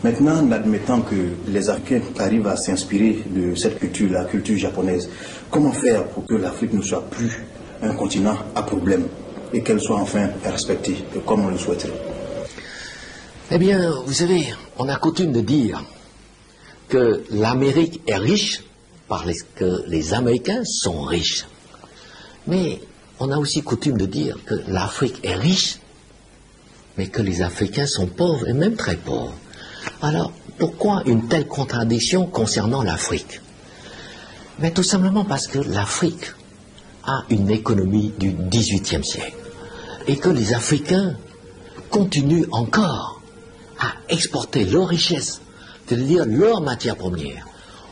Maintenant, en admettant que les Africains arrivent à s'inspirer de cette culture, la culture japonaise, comment faire pour que l'Afrique ne soit plus un continent à problème et qu'elle soit enfin respectée comme on le souhaiterait? Eh bien, vous savez, on a coutume de dire que l'Amérique est riche parce que les Américains sont riches. Mais on a aussi coutume de dire que l'Afrique est riche, mais que les Africains sont pauvres, et même très pauvres. Alors, pourquoi une telle contradiction concernant l'Afrique? Mais tout simplement parce que l'Afrique a une économie du XVIIIe siècle, et que les Africains continuent encore à exporter leur richesse, c'est-à-dire leurs matières premières,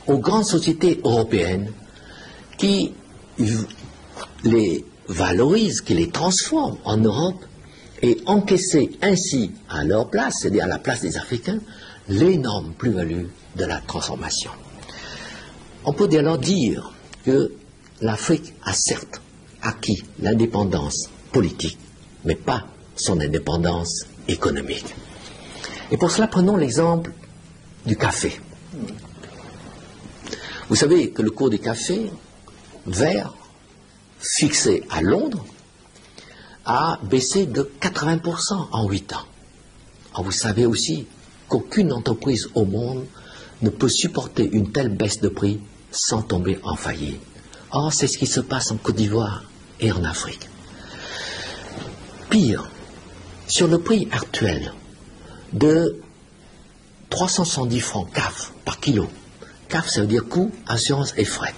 aux grandes sociétés européennes qui les valorisent, qui les transforment en Europe et encaisser ainsi à leur place, c'est-à-dire à la place des Africains, l'énorme plus-value de la transformation. On peut alors dire que l'Afrique a certes acquis l'indépendance politique, mais pas son indépendance économique. Et pour cela, prenons l'exemple du café. Vous savez que le cours du café vert, fixé à Londres, a baissé de 80% en 8 ans. Alors vous savez aussi qu'aucune entreprise au monde ne peut supporter une telle baisse de prix sans tomber en faillite. Or, c'est ce qui se passe en Côte d'Ivoire et en Afrique. Pire, sur le prix actuel de 370 francs CAF par kilo, CAF ça veut dire coût, assurance et fret,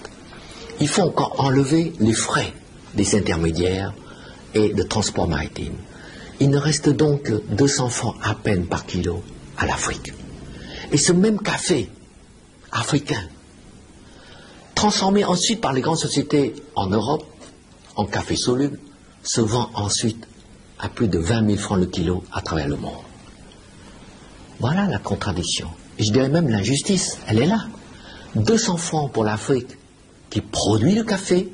il faut encore enlever les frais des intermédiaires et de transport maritime. Il ne reste donc que 200 francs à peine par kilo à l'Afrique. Et ce même café africain, transformé ensuite par les grandes sociétés en Europe, en café soluble, se vend ensuite à plus de 20 000 francs le kilo à travers le monde. Voilà la contradiction. Et je dirais même l'injustice, elle est là. 200 francs pour l'Afrique qui produit le café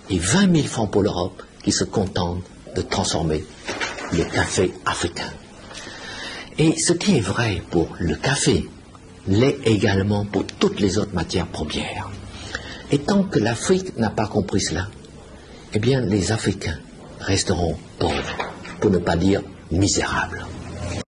et 20 000 francs pour l'Europe qui se contente de transformer le café africain. Et ce qui est vrai pour le café l'est également pour toutes les autres matières premières. Et tant que l'Afrique n'a pas compris cela, eh bien les Africains resteront pauvres, pour ne pas dire misérables.